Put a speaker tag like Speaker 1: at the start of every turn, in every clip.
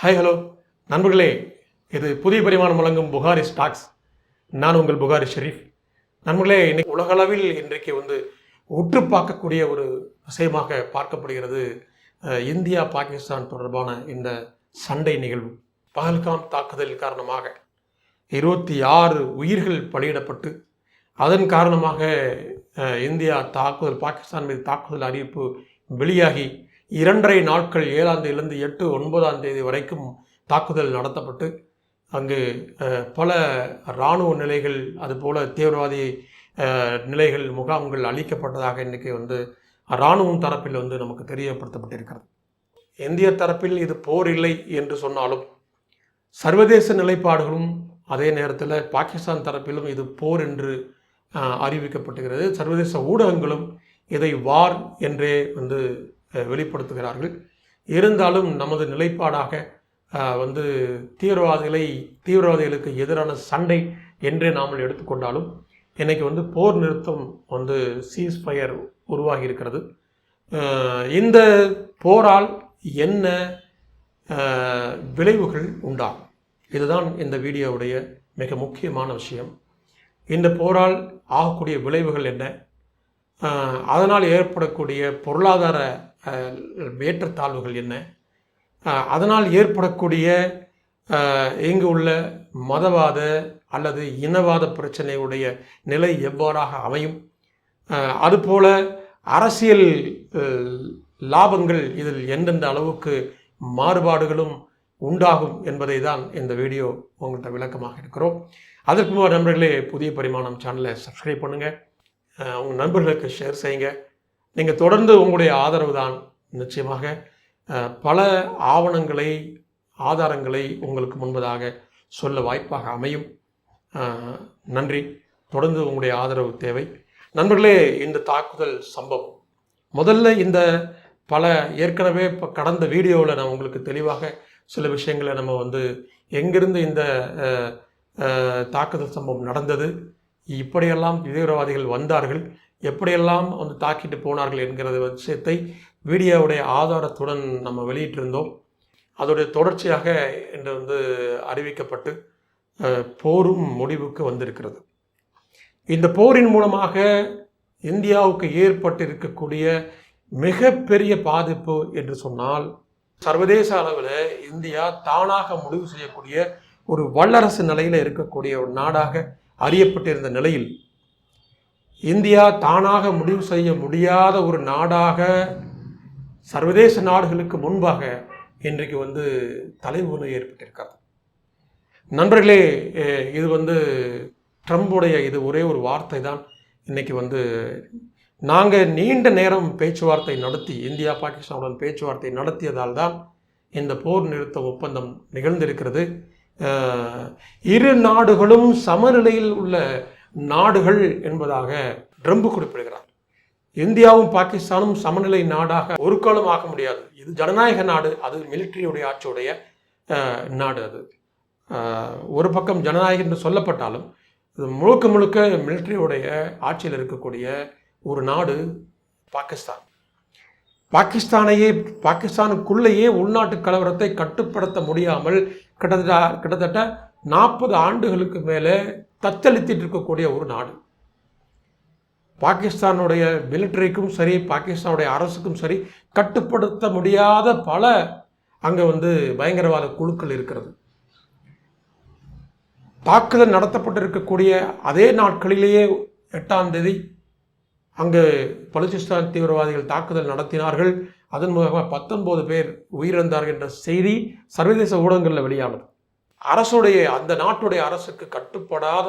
Speaker 1: Hi hello நண்பர்களே, இது புதிய பரிமாணம் வழங்கும் புகாரி ஸ்டாக்ஸ். நான் உங்கள் புகாரி ஷெரீஃப். நண்பர்களே, இன்னைக்கு உலகளவில் இன்றைக்கு உற்று பார்க்கக்கூடிய ஒரு விஷயமாக பார்க்கப்படுகிறது இந்தியா பாகிஸ்தான் தொடர்பான இந்த சண்டை நிகழ்வு. பஹல்காம் தாக்குதல் காரணமாக 26 உயிர்கள் பலியிடப்பட்டு அதன் காரணமாக இந்தியா பாகிஸ்தான் மீது தாக்குதல் அறிவிப்பு வெளியாகி 2.5 நாட்கள் 7ஆம் தேதியிலிருந்து 8, 9ஆம் தேதி வரைக்கும் தாக்குதல் நடத்தப்பட்டு அங்கு பல இராணுவ நிலைகள் அதுபோல் தீவிரவாதி நிலைகள் முகாம்கள் அளிக்கப்பட்டதாக இன்றைக்கி இராணுவம் தரப்பில் நமக்கு தெரியப்படுத்தப்பட்டிருக்கிறது. இந்திய தரப்பில் இது போர் இல்லை என்று சொன்னாலும் சர்வதேச நிலைப்பாடுகளும் அதே நேரத்தில் பாகிஸ்தான் தரப்பிலும் இது போர் என்று அறிவிக்கப்பட்டுகிறது. சர்வதேச ஊடகங்களும் இதை வார் என்றே வெளிப்படுத்துகிறார்கள். இருந்தாலும் நமது நிலைப்பாடாக தீவிரவாதிகளுக்கு எதிரான சண்டை என்றே நாம் எடுத்துக்கொண்டாலும் இன்னைக்கு போர் நிறுத்தம் சீஸ்ஃபயர் உருவாகி இருக்கிறது. இந்த போரால் என்ன விளைவுகள் உண்டாகும், இதுதான் இந்த வீடியோவுடைய மிக முக்கியமான விஷயம். இந்த போரால் ஆகக்கூடிய விளைவுகள் என்ன, அதனால் ஏற்படக்கூடிய பொருளாதார ஏற்றத்தாழ்வுகள் என்ன, அதனால் ஏற்படக்கூடிய இங்கு உள்ள மதவாத அல்லது இனவாத பிரச்சனையுடைய நிலை எவ்வாறாக அமையும், அதுபோல அரசியல் லாபங்கள் இதில் எந்தெந்த அளவுக்கு மாறுபாடுகளும் உண்டாகும் என்பதை தான் இந்த வீடியோ உங்கள்கிட்ட விளக்கமாக இருக்கிறோம். அதற்கு முன்பாக நண்பர்களே, புதிய பரிமாணம் சேனலை சப்ஸ்கிரைப் பண்ணுங்கள், உங்கள் நண்பர்களுக்கு ஷேர் செய்யுங்க. நீங்கள் தொடர்ந்து உங்களுடைய ஆதரவு தான் நிச்சயமாக பல ஆதாரங்களை உங்களுக்கு முன்பதாக சொல்ல வாய்ப்பாக அமையும். நன்றி. தொடர்ந்து உங்களுடைய ஆதரவு தேவை. நண்பர்களே, இந்த தாக்குதல் சம்பவம் முதல்ல ஏற்கனவே இப்போ கடந்த வீடியோவில் நான் உங்களுக்கு தெளிவாக சில விஷயங்களை நம்ம எங்கிருந்து இந்த தாக்குதல் சம்பவம் நடந்தது, இப்படியெல்லாம் தீவிரவாதிகள் வந்தார்கள், எப்படியெல்லாம் தாக்கிட்டு போனார்கள் என்கிற விஷயத்தை வீடியோவுடைய ஆதாரத்துடன் நம்ம வெளியிட்டிருந்தோம். அதோடைய தொடர்ச்சியாக இன்று அறிவிக்கப்பட்டு போரும் முடிவுக்கு வந்திருக்கிறது. இந்த போரின் மூலமாக இந்தியாவுக்கு ஏற்பட்டிருக்கக்கூடிய மிகப்பெரிய பாதிப்பு என்று சொன்னால், சர்வதேச அளவில் இந்தியா தானாக முடிவு செய்யக்கூடிய ஒரு வல்லரசு நிலையில் இருக்கக்கூடிய ஒரு நாடாக அறியப்பட்டிருந்த நிலையில் இந்தியா தானாக முடிவு செய்ய முடியாத ஒரு நாடாக சர்வதேச நாடுகளுக்கு முன்பாக இன்றைக்கு தலைமுறை ஏற்பட்டிருக்கிறது. நண்பர்களே, இது ட்ரம்புடைய ஒரே ஒரு வார்த்தை தான். இன்னைக்கு நாங்கள் நீண்ட நேரம் பேச்சுவார்த்தை நடத்தி இந்தியா பாகிஸ்தானுடன் பேச்சுவார்த்தை நடத்தியதால் தான் இந்த போர் நிறுத்த ஒப்பந்தம் நிகழ்ந்திருக்கிறது. இரு நாடுகளும் சமநிலையில் உள்ள நாடுகள் என்பதாக ட்ரம்ப் குறிப்பிடுகிறார். இந்தியாவும் பாகிஸ்தானும் சமநிலை நாடாக ஒரு காலம் ஆக முடியாது. இது ஜனநாயக நாடு, அது மிலிட்டரியுடைய ஆட்சியுடைய நாடு. அது ஒரு பக்கம் ஜனநாயகம் என்று சொல்லப்பட்டாலும் இது முழுக்க மிலிட்டரியுடைய ஆட்சியில் இருக்கக்கூடிய ஒரு நாடு பாகிஸ்தான். பாகிஸ்தானுக்குள்ளேயே உள்நாட்டு கலவரத்தை கட்டுப்படுத்த முடியாமல் கிட்டத்தட்ட 40 ஆண்டுகளுக்கு மேலே தத்தளித்திட்டு இருக்கக்கூடிய ஒரு நாடு. பாகிஸ்தானுடைய மிலிட்டரிக்கும் சரி, பாகிஸ்தானுடைய அரசுக்கும் சரி, கட்டுப்படுத்த முடியாத பல அங்கே பயங்கரவாத குழுக்கள் இருக்கிறது. தாக்குதல் நடத்தப்பட்டிருக்கக்கூடிய அதே நாட்களிலேயே 8ஆம் தேதி அங்கு பலுச்சிஸ்தான் தீவிரவாதிகள் தாக்குதல் நடத்தினார்கள். அதன் மூலமாக 19 பேர் உயிரிழந்தார்கள் என்ற செய்தி சர்வதேச ஊடகங்களில் வெளியானது. அந்த நாட்டுடைய அரசுக்கு கட்டுப்படாத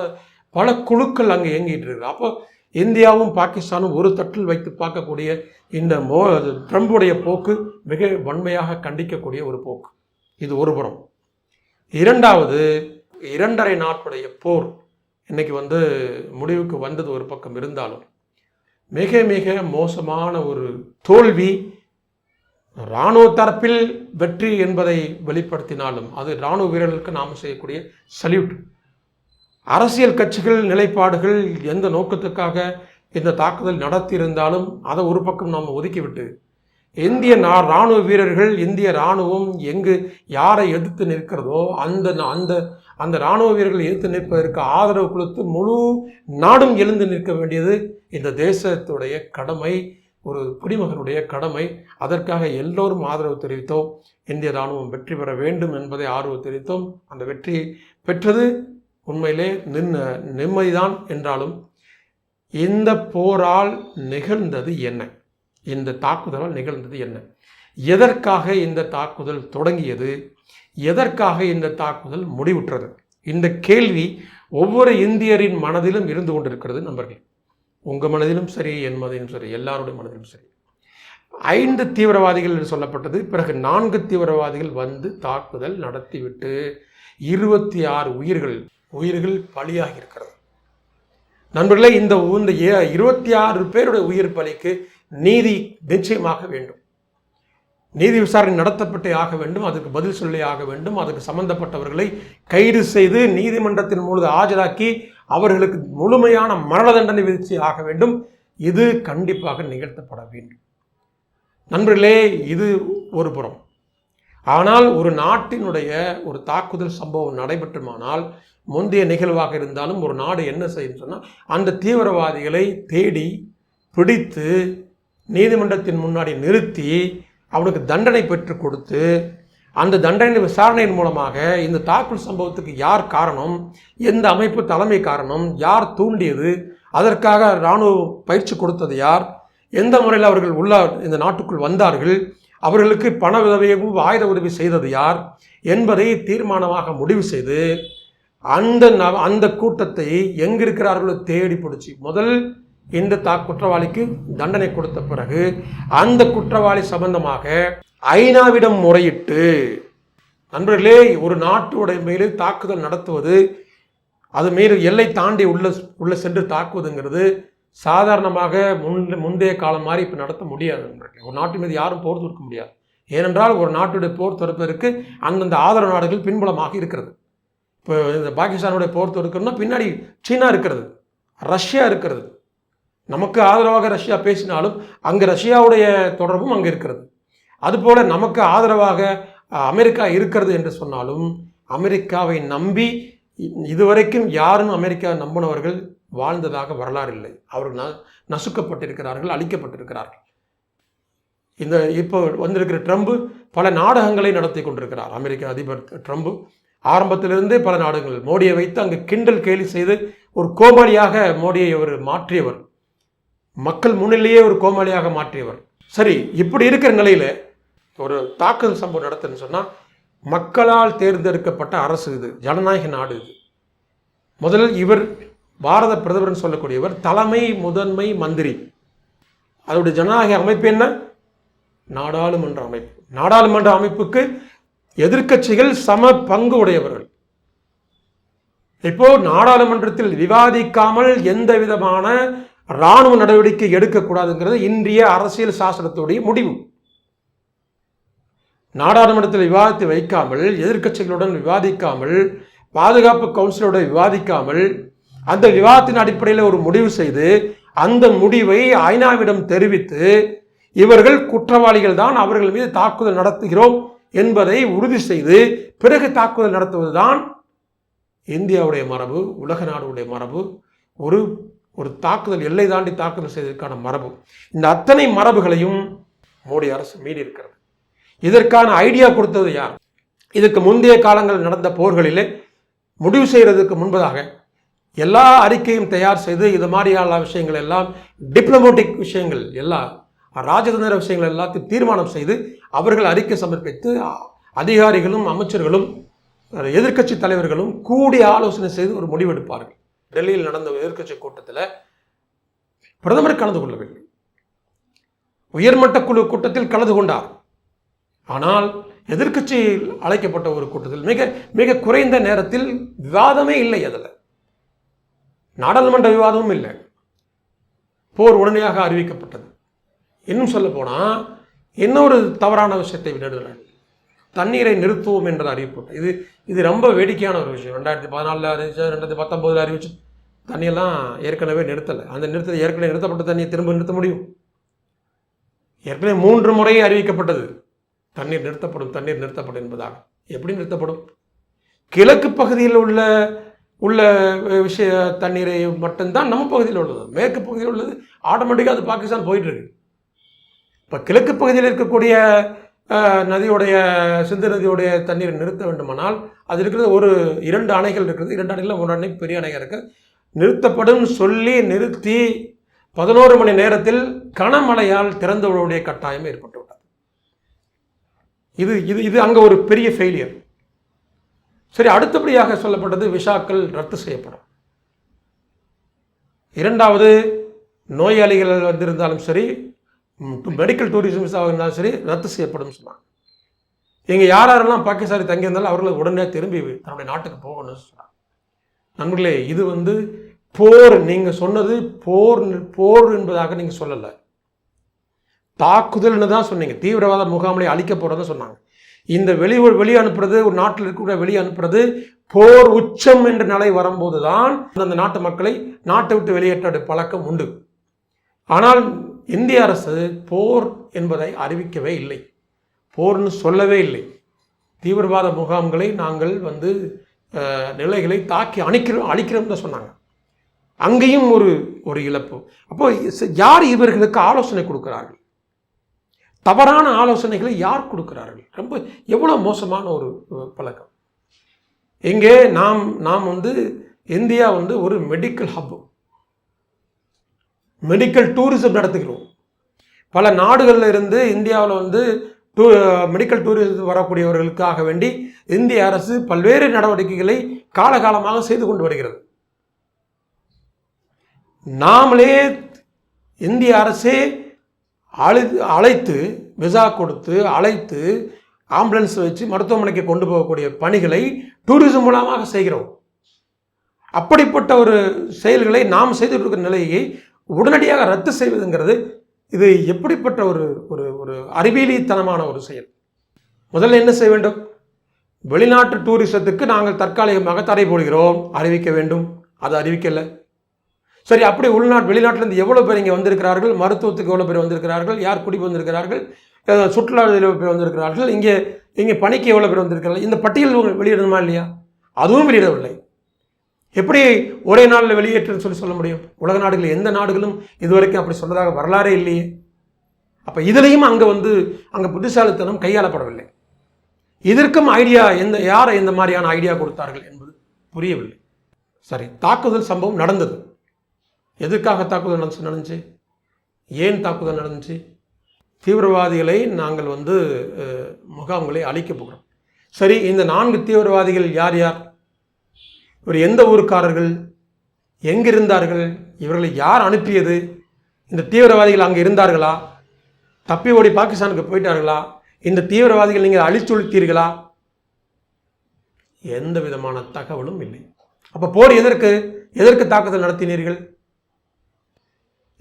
Speaker 1: பல குழுக்கள் அங்கே இயங்கிட்டு இருக்கு. அப்போ இந்தியாவும் பாகிஸ்தானும் ஒரு தட்டில் வைத்து பார்க்கக்கூடிய இந்த ட்ரம்புடைய போக்கு மிக வன்மையாக கண்டிக்கக்கூடிய ஒரு போக்கு. இது ஒரு புறம். இரண்டாவது, 2.5 நாட்களுடைய போர் இன்னைக்கு முடிவுக்கு வந்தது ஒரு பக்கம் இருந்தாலும் மிக மிக மோசமான ஒரு தோல்வி. இராணுவ தரப்பில் வெற்றி என்பதை வெளிப்படுத்தினாலும் அது இராணுவ வீரர்களுக்கு நாம் செய்யக்கூடிய சல்யூட். அரசியல் கட்சிகள் நிலைப்பாடுகள் எந்த நோக்கத்துக்காக இந்த தாக்குதல் நடத்தியிருந்தாலும் அதை ஒரு பக்கம் நாம் ஒதுக்கிவிட்டு இந்திய இராணுவ வீரர்கள், இந்திய இராணுவம் எங்கு யாரை எதிர்த்து நிற்கிறதோ அந்த அந்த அந்த இராணுவ வீரர்கள் எதிர்த்து நிற்பதற்கு ஆதரவு கொடுத்து முழு நாடும் எழுந்து நிற்க வேண்டியது இந்த தேசத்துடைய கடமை, ஒரு குடிமகனுடைய கடமை. அதற்காக எல்லோரும் ஆதரவு தெரிவித்தோம். இந்திய இராணுவம் வெற்றி பெற வேண்டும் என்பதை ஆர்வம் தெரிவித்தோம். அந்த வெற்றியை பெற்றது உண்மையிலே நிம்மதிதான். என்றாலும் இந்த போரால் நிகழ்ந்தது என்ன, இந்த தாக்குதலால் நிகழ்ந்தது என்ன, எதற்காக இந்த தாக்குதல் தொடங்கியது, எதற்காக இந்த தாக்குதல் முடிவுற்றது, இந்த கேள்வி ஒவ்வொரு இந்தியரின் மனதிலும் இருந்து கொண்டிருக்கிறது. நண்பர்கள், உங்கள் மனதிலும் சரி, என் மனதிலும் சரி, எல்லாருடைய மனதிலும் சரி. 5 தீவிரவாதிகள் என்று சொல்லப்பட்டது. பிறகு 4 தீவிரவாதிகள் வந்து தாக்குதல் நடத்திவிட்டு 26 உயிர்கள் பலியாகி இருக்கிறது. நண்பர்களே, இந்த 26 பேருடைய உயிர் பலிக்கு நீதி நிச்சயமாக வேண்டும். நீதி விசாரணை நடத்தப்பட்டே ஆக வேண்டும். அதுக்கு பதில் சொல்லி ஆக வேண்டும். அதுக்கு சம்பந்தப்பட்டவர்களை கைது செய்து நீதிமன்றத்தின் மூலம் ஆஜராக்கி அவர்களுக்கு முழுமையான மரண தண்டனை விதித்து ஆக வேண்டும். இது கண்டிப்பாக நிகழ்த்தப்பட வேண்டும். நண்பர்களே, இது ஒரு புறம். ஆனால் ஒரு நாட்டினுடைய ஒரு தாக்குதல் சம்பவம் நடைபெற்றுமானால், முந்தைய நிகழ்வாக இருந்தாலும் ஒரு நாடு என்ன செய்யும் சொன்னால், அந்த தீவிரவாதிகளை தேடி பிடித்து நீதிமன்றத்தின் முன்னாடி நிறுத்தி அவனுக்கு தண்டனை பெற்றுக் கொடுத்து, அந்த தண்டனை விசாரணையின் மூலமாக இந்த தாக்குதல் சம்பவத்துக்கு யார் காரணம், எந்த அமைப்பு தலைமை காரணம், யார் தூண்டியது, அதற்காக இராணுவ பயிற்சி கொடுத்தது யார், எந்த முறையில் அவர்கள் இந்த நாட்டுக்குள் வந்தார்கள், அவர்களுக்கு பண உதவியும் ஆயுத உதவி செய்தது யார் என்பதை தீர்மானமாக முடிவு செய்து அந்த கூட்டத்தை எங்கிருக்கிறார்களோ தேடி பிடிச்சி முதல் இந்த குற்றவாளிக்கு தண்டனை கொடுத்த பிறகு அந்த குற்றவாளி சம்பந்தமாக ஐநாவிடம் முறையிட்டு, நண்பர்களே, ஒரு நாட்டுடைய மேலே தாக்குதல் நடத்துவது, அது மேலே எல்லை தாண்டி உள்ள சென்று தாக்குவதுங்கிறது சாதாரணமாக முந்தைய காலம் மாதிரி இப்போ நடத்த முடியாது. ஒரு நாட்டு மீது யாரும் போர் தொடுக்க முடியாது. ஏனென்றால் ஒரு நாட்டுடைய போர் தொடுப்பதற்கு அந்தந்த ஆதரவு நாடுகள் பின்புலமாக இருக்கிறது. இப்போ இந்த பாகிஸ்தானுடைய போர் தொடுக்கணும்னா பின்னாடி சீனா இருக்கிறது, ரஷ்யா இருக்கிறது. நமக்கு ஆதரவாக ரஷ்யா பேசினாலும் அங்கே ரஷ்யாவுடைய தொடர்பும் அங்கே இருக்கிறது. அதுபோல் நமக்கு ஆதரவாக அமெரிக்கா இருக்கிறது என்று சொன்னாலும் அமெரிக்காவை நம்பி இதுவரைக்கும் யாரும் அமெரிக்கா நம்பினவர்கள் வாழ்ந்ததாக வரலாறு இல்லை. அவர்கள் நசுக்கப்பட்டிருக்கிறார்கள், அழிக்கப்பட்டிருக்கிறார்கள். இந்த இப்போ வந்திருக்கிற ட்ரம்ப் பல நாடகங்களை நடத்தி கொண்டிருக்கிறார். அமெரிக்க அதிபர் ட்ரம்ப் ஆரம்பத்திலிருந்தே பல நாடுகள் மோடியை வைத்து அங்கு கிண்டல் கேலி செய்து ஒரு கோமாளியாக மோடியை அவர் மாற்றியவர், மக்கள் முன்னிலேயே ஒரு கோமாளியாக மாற்றியவர். சரி, இப்படி இருக்கிற நிலையில் ஒரு தாக்குதல் சம்பவம் நடத்துன்னு சொன்னால், மக்களால் தேர்ந்தெடுக்கப்பட்ட அரசு இது, ஜனநாயக நாடு இது. முதலில் இவர் பாரத பிரதமர் சொல்லக்கூடியவர் தலைமை முதன்மை மந்திரி. அதோடைய ஜனநாயக அமைப்பு என்ன? நாடாளுமன்ற அமைப்பு. நாடாளுமன்ற அமைப்புக்கு எதிர்க்கட்சிகள் சம பங்கு உடையவர்கள். இப்போ நாடாளுமன்றத்தில் விவாதிக்காமல் எந்த விதமான இராணுவ நடவடிக்கை எடுக்கக்கூடாதுங்கிறது இன்றைய அரசியல் சாசனத்துடைய முடிவு. நாடாளுமன்றத்தில் விவாதத்தை வைக்காமல், எதிர்க்கட்சிகளுடன் விவாதிக்காமல், பாதுகாப்பு கவுன்சிலுடன் விவாதிக்காமல், அந்த விவாதத்தின் அடிப்படையில் ஒரு முடிவு செய்து அந்த முடிவை ஐநாவிடம் தெரிவித்து இவர்கள் குற்றவாளிகள் தான், அவர்கள் மீது தாக்குதல் நடத்துகிறோம் என்பதை உறுதி செய்து பிறகு தாக்குதல் நடத்துவதுதான் இந்தியாவுடைய மரபு, உலக நாடுடைய மரபு. ஒரு தாக்குதல், எல்லை தாண்டி தாக்குதல் செய்வதற்கான மரபு. இந்த அத்தனை மரபுகளையும் மோடி அரசு மீறி இருக்கிறது. இதற்கான ஐடியா கொடுத்தது யார்? இதுக்கு முந்தைய காலங்கள் நடந்த போர்களிலே முடிவு செய்கிறதுக்கு முன்பதாக எல்லா அறிக்கையும் தயார் செய்து இது மாதிரியான விஷயங்கள் எல்லாம், டிப்ளமேட்டிக் விஷயங்கள் எல்லாம், ராஜதந்திர விஷயங்கள் எல்லாத்தையும் தீர்மானம் செய்து அவர்கள் அறிக்கை சமர்ப்பித்து அதிகாரிகளும் அமைச்சர்களும் எதிர்க்கட்சி தலைவர்களும் கூடி ஆலோசனை செய்து ஒரு முடிவெடுப்பார்கள். டெல்லியில் நடந்த எதிர்க்கட்சி கூட்டத்தில் பிரதமர் கலந்து கொள்ளவில்லை. உயர்மட்ட குழு கூட்டத்தில் கலந்து கொண்டார். ஆனால் எதிர்க்கட்சி அழைக்கப்பட்ட ஒரு கூட்டத்தில் மிக மிக குறைந்த நேரத்தில் விவாதமே இல்லை. அதில் நாடாளுமன்ற விவாதமும் இல்லை. போர் உடனடியாக அறிவிக்கப்பட்டது. இன்னும் சொல்ல போனால் இன்னொரு தவறான விஷயத்தை விடுதலை, தண்ணீரை நிறுத்துவோம் என்ற அறிவிப்பு. இது ரொம்ப வேடிக்கையான ஒரு விஷயம். 2014 அறிவிச்சு, 2019 அறிவிச்சு தண்ணியெல்லாம் ஏற்கனவே நிறுத்தலை. அந்த ஏற்கனவே நிறுத்தப்பட்ட தண்ணியை திரும்ப நிறுத்த முடியும்? ஏற்கனவே 3 முறை அறிவிக்கப்பட்டது தண்ணீர் நிறுத்தப்படும் என்பதாக. எப்படி நிறுத்தப்படும்? கிழக்கு பகுதியில் உள்ள விஷய தண்ணீரை மட்டும்தான் நம்ம பகுதியில் உள்ளது. மேற்கு பகுதியில் உள்ளது ஆட்டோமேட்டிக்காக அது பாகிஸ்தான் போயிட்டுருக்கு. இப்போ கிழக்கு பகுதியில் இருக்கக்கூடிய நதியுடைய சிந்து நதியுடைய தண்ணீரை நிறுத்த வேண்டுமானால் அது இருக்கிறது 2 அணைகள் இருக்குது. 2 அணைகளில் 1 அணை பெரிய அணையாக இருக்குது. நிறுத்தப்படும் சொல்லி நிறுத்தி 11 மணி நேரத்தில் கனமழையால் திறந்து விடக்கூடிய கட்டாயம் ஏற்பட்டு விட்டது. இது அங்கே ஒரு பெரிய ஃபெயிலியர். சரி, அடுத்தபடியாக சொல்லப்பட்டது விசாக்கள் ரத்து செய்யப்படும். 2வது நோயாளிகள் வந்திருந்தாலும் சரி, மெடிக்கல் டூரிசம் விசாவாக இருந்தாலும் சரி ரத்து செய்யப்படும் சொன்னாங்க. இங்கே யாரெல்லாம் பாகிஸ்தானில் தங்கியிருந்தாலும் அவர்களை உடனே திரும்பி தன்னுடைய நாட்டுக்கு போகணும்னு சொன்னாங்க. நண்பர்களே, இது போர். நீங்கள் சொன்னது போர் என்பதாக நீங்கள் சொல்லலை, தாக்குதல்னு தான் சொன்னீங்க. தீவிரவாத முகாம்களை அழிக்க போகிறதுன்னு சொன்னாங்க. இந்த வெளியே அனுப்புறது, ஒரு நாட்டில் இருக்கக்கூடிய வெளியே அனுப்புறது போர் உச்சம் என்ற நிலை வரும்போது தான் அந்த நாட்டு மக்களை நாட்டை விட்டு வெளியேற்ற பழக்கம் உண்டு. ஆனால் இந்திய அரசு போர் என்பதை அறிவிக்கவே இல்லை, போர்னு சொல்லவே இல்லை. தீவிரவாத முகாம்களை நாங்கள் நிலைகளை தாக்கி அழிக்கிறோம் தான் சொன்னாங்க. அங்கேயும் ஒரு இழப்பு. அப்போ யார் இவர்களுக்கு ஆலோசனை கொடுக்கிறார்கள்? தவறான ஆலோசனைகளை யார் கொடுக்கிறார்கள்? எவ்வளோ மோசமான ஒரு பழக்கம். இங்கே நாம் இந்தியா ஒரு மெடிக்கல் ஹப், மெடிக்கல் டூரிசம் நடத்துகிறோம். பல நாடுகளில் இருந்து இந்தியாவில் மெடிக்கல் டூரிசம் வரக்கூடியவர்களுக்காக வேண்டி இந்திய அரசு பல்வேறு நடவடிக்கைகளை காலகாலமாக செய்து கொண்டு வருகிறது. நாமளே இந்திய அரசே அழைத்து விசா கொடுத்து அழைத்து ஆம்புலன்ஸ் வச்சு மருத்துவமனைக்கு கொண்டு போகக்கூடிய பணிகளை டூரிசம் மூலமாக செய்கிறோம். அப்படிப்பட்ட ஒரு செயல்களை நாம் செய்துட்டு இருக்கிற நிலையை உடனடியாக ரத்து செய்வதுங்கிறது இது எப்படிப்பட்ட ஒரு அறிவியலித்தனமான ஒரு செயல். முதல்ல என்ன செய்ய வேண்டும்? வெளிநாட்டு டூரிசத்துக்கு நாங்கள் தற்காலிகமாக தடை போடுகிறோம், அறிவிக்க வேண்டும். அது அறிவிக்கலை. சரி, அப்படி வெளிநாட்டிலேருந்து எவ்வளோ பேர் இங்கே வந்திருக்கிறார்கள், மருத்துவத்துக்கு எவ்வளோ பேர் வந்திருக்கிறார்கள், யார் குடி வந்திருக்கிறார்கள், சுற்றுலா எவ்வளோ பேர் வந்திருக்கிறார்கள், இங்கே பணிக்கு எவ்வளோ பேர் வந்திருக்கிறார்கள், இந்த பட்டியல் வெளியிடணுமா இல்லையா? அதுவும் வெளியிடவில்லை. எப்படி ஒரே நாளில் வெளியேற்றுன்னு சொல்ல முடியும்? உலக நாடுகள் எந்த நாடுகளும் இதுவரைக்கும் அப்படி சொன்னதாக வரலாறே இல்லையே. அப்போ இதுலேயும் அங்கே புத்திசாலித்தனம் கையாளப்படவில்லை. இதற்கும் ஐடியா யார் இந்த மாதிரியான ஐடியா கொடுத்தார்கள் என்பது புரியவில்லை. சரி, தாக்குதல் சம்பவம் நடந்தது. எதுக்காக தாக்குதல் நடந்துச்சு? ஏன் தாக்குதல் நடந்துச்சு? தீவிரவாதிகளை நாங்கள் முகாம்களை அழிக்க போகிறோம். சரி, இந்த 4 தீவிரவாதிகள் யார் யார்? இவர் எந்த ஊருக்காரர்கள்? எங்கிருந்தார்கள்? இவர்களை யார் அனுப்பியது? இந்த தீவிரவாதிகள் அங்கே இருந்தார்களா? தப்பி ஓடி பாகிஸ்தானுக்கு போயிட்டார்களா? இந்த தீவிரவாதிகள் நீங்கள் அழிச்சொழித்தீர்களா? எந்த விதமான தகவலும் இல்லை. அப்போ போர் எதற்கு தாக்குதல் நடத்தினீர்கள்?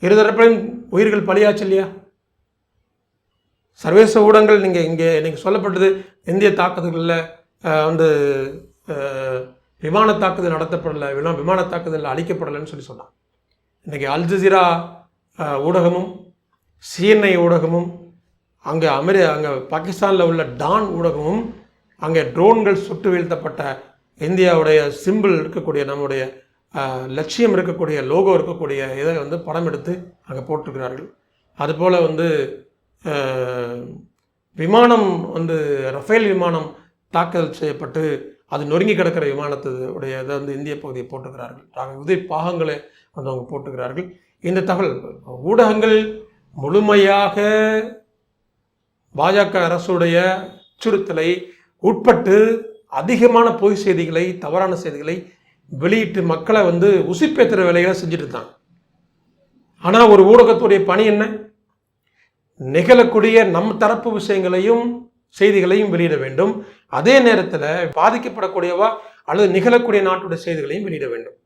Speaker 1: இருதரப்பிலும் உயிர்கள் பலியாச்சு இல்லையா? சர்வதேச ஊடகங்கள் நீங்கள் சொல்லப்பட்டது இந்திய தாக்குதல்களில் விமான தாக்குதல் நடத்தப்படலை, விமான தாக்குதல் அழிக்கப்படலைன்னு சொன்னாங்க. இன்றைக்கி அல் ஜசீரா ஊடகமும் சிஎன்ஐ ஊடகமும் அங்கே பாகிஸ்தானில் உள்ள டான் ஊடகமும் அங்கே ட்ரோன்கள் சுட்டு வீழ்த்தப்பட்ட இந்தியாவுடைய சிம்பிள் இருக்கக்கூடிய நம்முடைய லட்சியம் இருக்கக்கூடிய லோகோ இருக்கக்கூடிய இதை படம் எடுத்து அங்கே போட்டிருக்கிறார்கள். அதுபோல் விமானம் ரஃபேல் விமானம் தாக்குதல் செய்யப்பட்டு அது நொறுங்கி கிடக்கிற விமானத்துடைய இதை இந்திய பகுதியை போட்டுக்கிறார்கள். உதவி பாகங்களை அவங்க போட்டுக்கிறார்கள். இந்த தகவல் ஊடகங்கள் முழுமையாக பாஜக அரசுடைய அச்சுறுத்தலை உட்பட்டு அதிகமான பொய் செய்திகளை, தவறான செய்திகளை வெளியிட்டு மக்களை உசுப்பேற்றுற வேலைகளை செஞ்சுட்டு இருந்தாங்க. ஆனால் ஒரு ஊடகத்துடைய பணி என்ன? நிகழக்கூடிய நம் தரப்பு விஷயங்களையும் செய்திகளையும் வெளியிட வேண்டும். அதே நேரத்தில் பாதிக்கப்படக்கூடியவா அல்லது நிகழக்கூடிய நாட்டுடைய செய்திகளையும் வெளியிட வேண்டும்.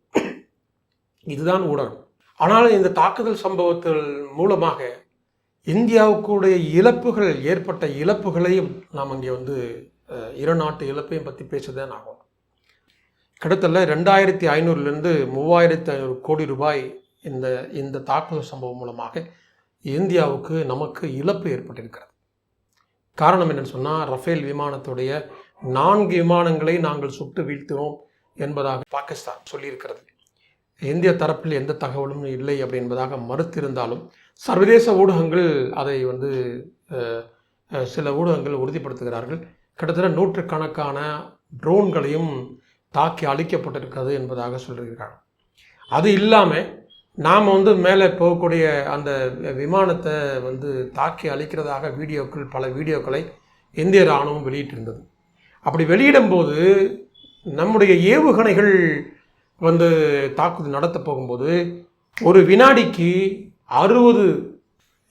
Speaker 1: இதுதான் ஊடகம். ஆனால் இந்த தாக்குதல் சம்பவத்தில் மூலமாக இந்தியாவுக்குடைய இழப்புகள் ஏற்பட்ட இழப்புகளையும் நாம் அங்கே இரு நாட்டு இழப்பையும் பற்றி பேசுதான் ஆகும். கிட்டத்தட்ட 2500 to 3500 கோடி ரூபாய் இந்த தாக்குதல் சம்பவம் மூலமாக இந்தியாவுக்கு நமக்கு இழப்பு ஏற்பட்டிருக்கிறது. காரணம் என்னன்னு சொன்னால், ரஃபேல் விமானத்துடைய 4 விமானங்களை நாங்கள் சுட்டு வீழ்த்தினோம் என்பதாக பாகிஸ்தான் சொல்லியிருக்கிறது. இந்திய தரப்பில் எந்த தகவலும் இல்லை அப்படி என்பதாக மறுத்திருந்தாலும் சர்வதேச ஊடகங்கள் அதை சில ஊடகங்கள் உறுதிப்படுத்துகிறார்கள். கிட்டத்தட்ட 100கணக்கான ட்ரோன்களையும் தாக்கி அழிக்கப்பட்டிருக்கிறது என்பதாக சொல்லியிருக்காங்க. அது இல்லாமல் நாம் மேலே போகக்கூடிய அந்த விமானத்தை தாக்கி அழிக்கிறதாக பல வீடியோக்களை இந்திய இராணுவம் வெளியிட்டிருந்தது. அப்படி வெளியிடும்போது நம்முடைய ஏவுகணைகள் தாக்குதல் நடத்த போகும்போது ஒரு வினாடிக்கு 60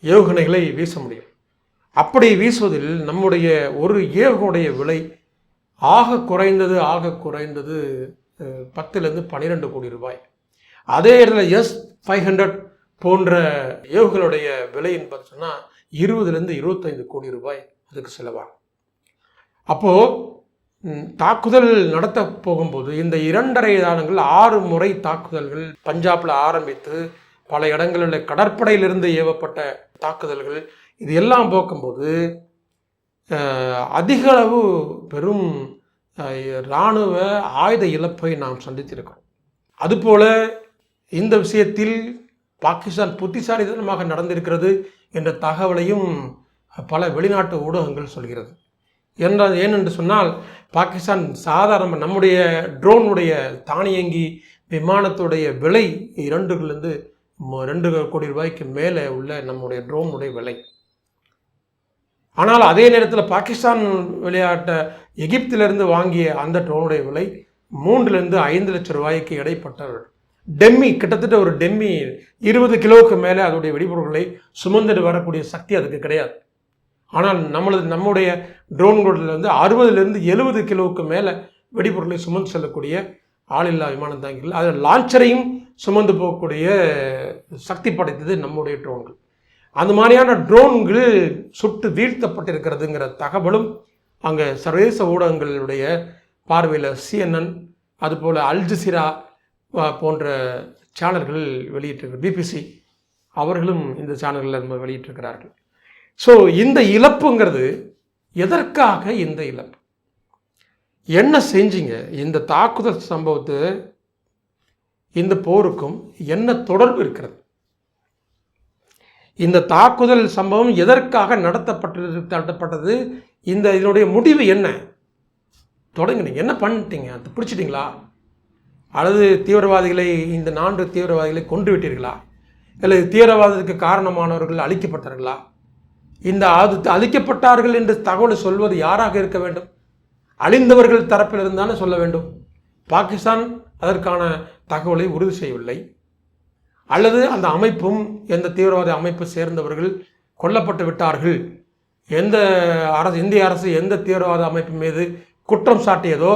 Speaker 1: ஏவுகணைகளை வீச முடியும். அப்படி வீசுவதில் நம்முடைய ஒரு ஏவுகணைய விலை ஆக குறைந்தது 10 12 கோடி ரூபாய். அதே இடத்துல S-500 போன்ற ஏவுகளுடைய விலைன்னு பார்த்தோம்னா 20 25 கோடி ரூபாய் அதுக்கு செலவாகும். அப்போது தாக்குதல் நடத்த போகும்போது இந்த 2.5 ஆண்டுகள் 6 முறை தாக்குதல்கள் பஞ்சாபில் ஆரம்பித்து பல இடங்களில் கடற்படையிலிருந்து ஏவப்பட்ட தாக்குதல்கள் இது எல்லாம் போக்கும்போது அதிக அளவு பெரும் இராணுவ ஆயுத இழப்பை நாம் சந்தித்திருக்கிறோம். அதுபோல இந்த விஷயத்தில் பாகிஸ்தான் புத்திசாலித்தனமாக நடந்திருக்கிறது என்ற தகவலையும் பல வெளிநாட்டு ஊடகங்கள் சொல்கிறது. ஏனென்று சொன்னால், பாகிஸ்தான் சாதாரண நம்முடைய ட்ரோனுடைய தானியங்கி விமானத்துடைய விலை 2 கோடி ரூபாய்க்கு மேலே உள்ள நம்முடைய ட்ரோனுடைய விலை. ஆனால் அதே நேரத்தில் பாகிஸ்தான் எகிப்திலிருந்து வாங்கிய அந்த ட்ரோனுடைய விலை 3 - 5 லட்சம் ரூபாய்க்கு இடைப்பட்ட டெம்மி, கிட்டத்தட்ட ஒரு டெம்மி 20 கிலோவுக்கு மேலே அதோடைய வெடிபொருட்களை சுமந்துட்டு வரக்கூடிய சக்தி அதுக்கு கிடையாது. ஆனால் நம்முடைய ட்ரோன்களில் 60 - 70 கிலோவுக்கு மேலே வெடிபொருட்களை சுமந்து செல்லக்கூடிய ஆளில்லா விமானம் தாங்கிகள், அதில் லான்ச்சரையும் சுமந்து போகக்கூடிய சக்தி படைத்தது நம்முடைய ட்ரோன்கள். அந்த மாதிரியான ட்ரோன்கள் சுட்டு வீழ்த்தப்பட்டிருக்கிறதுங்கிற தகவலும் அங்கே சர்வதேச ஊடகங்களுடைய பார்வையில் CNN, அதுபோல் அல் ஜசீரா போன்ற சேனல்கள் வெளியிட்டிருக்கிறார். BBC அவர்களும் இந்த சேனல்களில் வெளியிட்டிருக்கிறார்கள். ஸோ இந்த இழப்புங்கிறது எதற்காக இந்த இழப்பு? என்ன செஞ்சீங்க? இந்த தாக்குதல் சம்பவத்து இந்த போருக்கும் என்ன தொடர்பு இருக்கிறது? இந்த தாக்குதல் சம்பவம் எதற்காக நடத்தப்பட்டது? இதனுடைய முடிவு என்ன? தொடங்குனீங்க, என்ன பண்ணிட்டீங்க? அது பிடிச்சிட்டிங்களா? அல்லது தீவிரவாதிகளை, இந்த 4 தீவிரவாதிகளை கொன்று விட்டீர்களா? இல்லை தீவிரவாதத்துக்கு காரணமானவர்கள் அழிக்கப்பட்டார்களா? இந்த அழிக்கப்பட்டார்கள் என்று தகவலை சொல்வது யாராக இருக்க வேண்டும்? அழிந்தவர்கள் தரப்பில் இருந்தானே சொல்ல வேண்டும். பாகிஸ்தான் அதற்கான தகவலை உறுதி செய்யவில்லை. அல்லது அந்த அமைப்பும், எந்த தீவிரவாத அமைப்பை சேர்ந்தவர்கள் கொல்லப்பட்டு விட்டார்கள், இந்திய அரசு எந்த தீவிரவாத அமைப்பு மீது குற்றம் சாட்டியதோ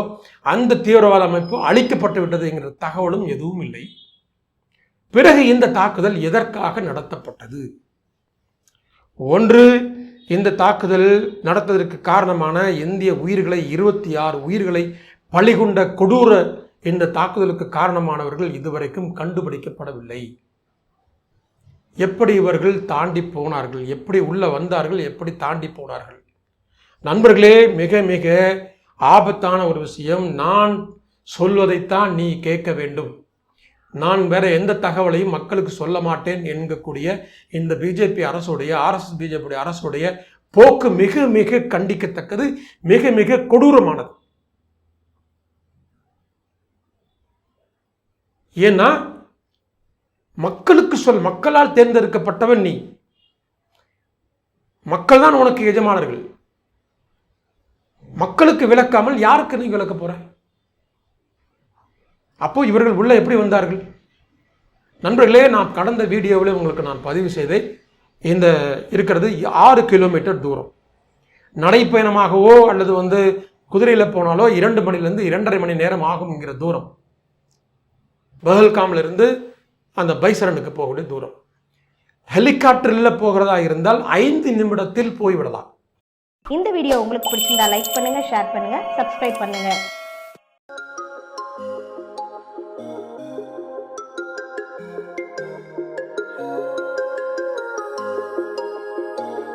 Speaker 1: அந்த தீவிரவாத அமைப்பு அழிக்கப்பட்டு விட்டதுங்கிற தகவலும் எதுவும் இல்லை. பிறகு இந்த தாக்குதல் எதற்காக நடத்தப்பட்டது? ஒன்று, இந்த தாக்குதல் நடத்துவதற்கு காரணமான இந்திய உயிர்களை 26 உயிர்களை பலிகொண்ட கொடூர இந்த தாக்குதலுக்கு காரணமானவர்கள் இதுவரைக்கும் கண்டுபிடிக்கப்படவில்லை. எப்படி இவர்கள் தாண்டி போனார்கள்? எப்படி உள்ள வந்தார்கள்? எப்படி தாண்டி போனார்கள்? நண்பர்களே, மிக மிக ஆபத்தான ஒரு விஷயம். நான் சொல்வதைத்தான் நீ கேட்க வேண்டும், நான் வேற எந்த தகவலையும் மக்களுக்கு சொல்ல மாட்டேன் என்கக்கூடிய இந்த பிஜேபி அரசுடைய, ஆர்எஸ்எஸ் பிஜேபி அரசுடைய போக்கு மிக மிக கண்டிக்கத்தக்கது, மிக மிக கொடூரமானது. ஏன்னா மக்களுக்கு மக்களால் தேர்ந்தெடுக்கப்பட்டவன் நீ. மக்கள் தான் உனக்கு எஜமானர்கள். மக்களுக்கு விளக்காமல் யாருக்கு நீ விளக்க போற? அப்போ இவர்கள் உள்ள எப்படி வந்தார்கள்? நண்பர்களே, நான் கடந்த வீடியோவில் உங்களுக்கு நான் பதிவு செய்தேன். இந்த இருக்கிறது 6 கிலோமீட்டர் தூரம். நடைப்பயணமாகவோ அல்லது குதிரையில் போனாலோ 2 மணிலேருந்து 2.5 மணி நேரம் ஆகும்ங்கிற தூரம். பஹல்காமிலிருந்து அந்த பைசரனுக்கு போகக்கூடிய தூரம். ஹெலிகாப்டரில் போகிறதா இருந்தால் 5 நிமிடத்தில் போய்விடலாம்.
Speaker 2: இந்த வீடியோ உங்களுக்கு பிடிச்சிருந்தா லைக் பண்ணுங்க, ஷேர் பண்ணுங்க, சப்ஸ்கிரைப் பண்ணுங்க.